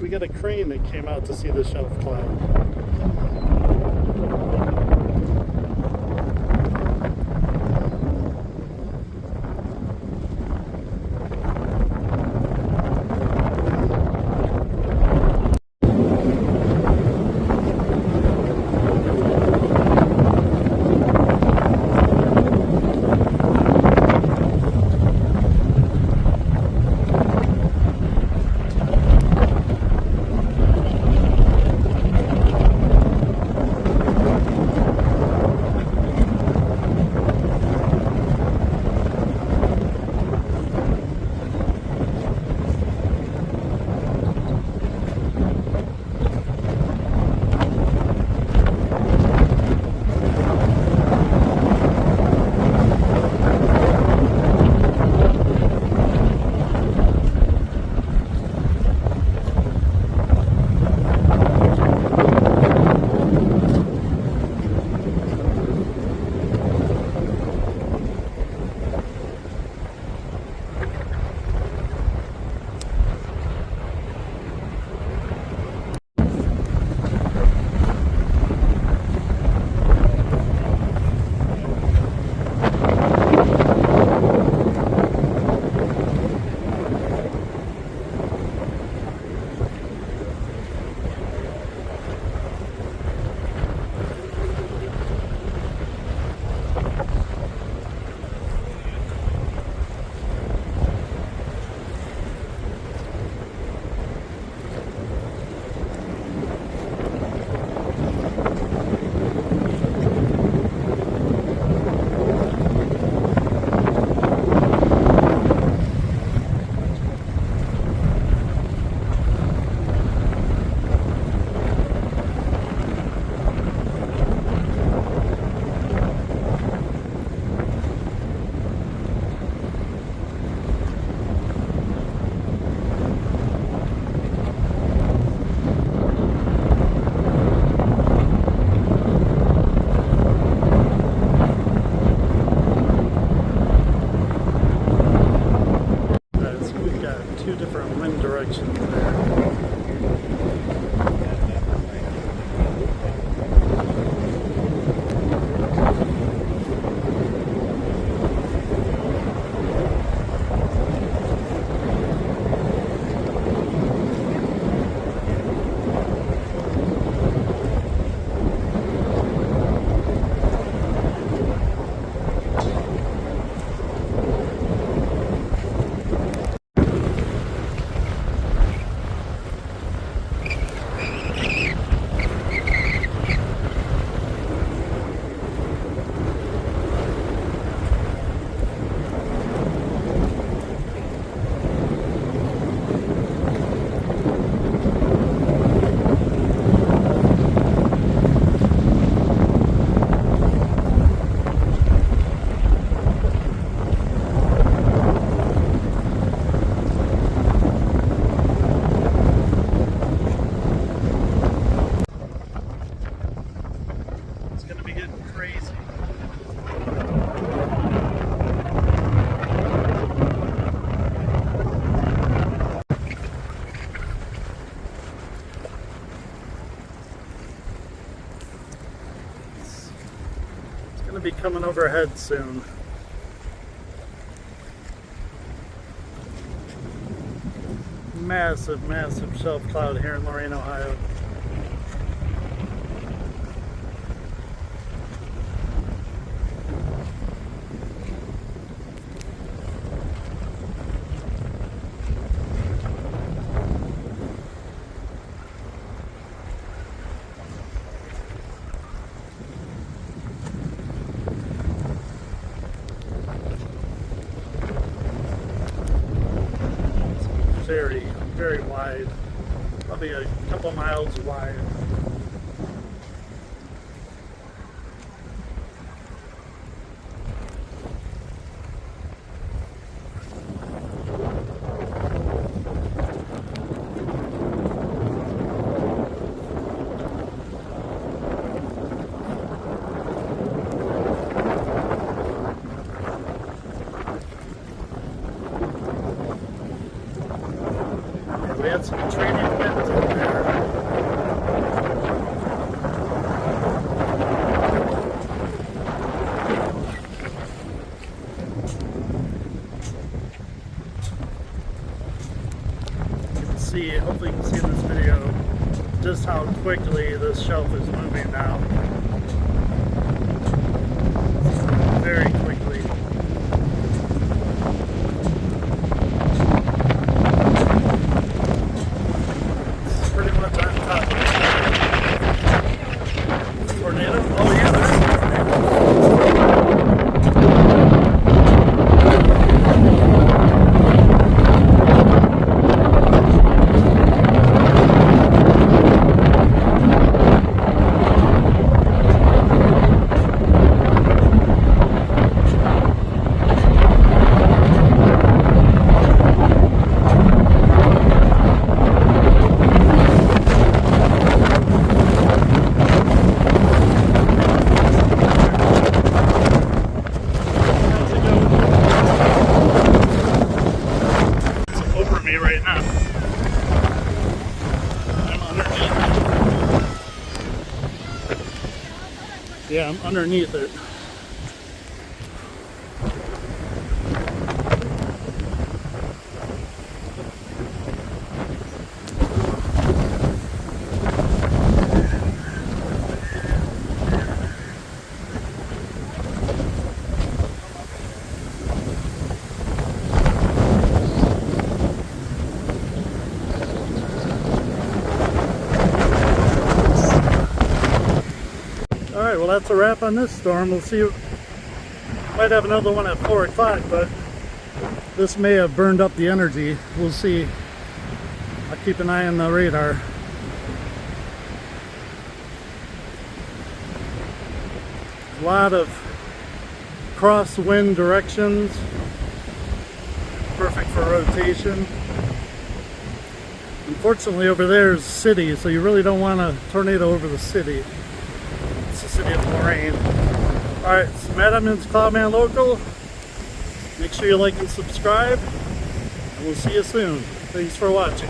we got a crane that came out to see the shelf cloud. Going to be coming overhead soon. Massive, massive shelf cloud here in Lorain, Ohio. Very, very wide, probably a couple miles wide. We had some training wind just how quickly this shelf is moving now. Very quickly. It's pretty much on top of the tornado. Oh yeah, there's a right now. I'm underneath. Yeah, I'm underneath it. Alright, well that's a wrap on this storm. We'll see. Might have another one at 4 o'clock, but this may have burned up the energy. We'll see. I'll keep an eye on the radar. A lot of crosswind directions. Perfect for rotation. Unfortunately over there is the city, so you really don't want a tornado over the city. It's the city of Moraine. Alright, it's Matt Edmonds, Cloudman Local. Make sure you like and subscribe, and we'll see you soon. Thanks for watching.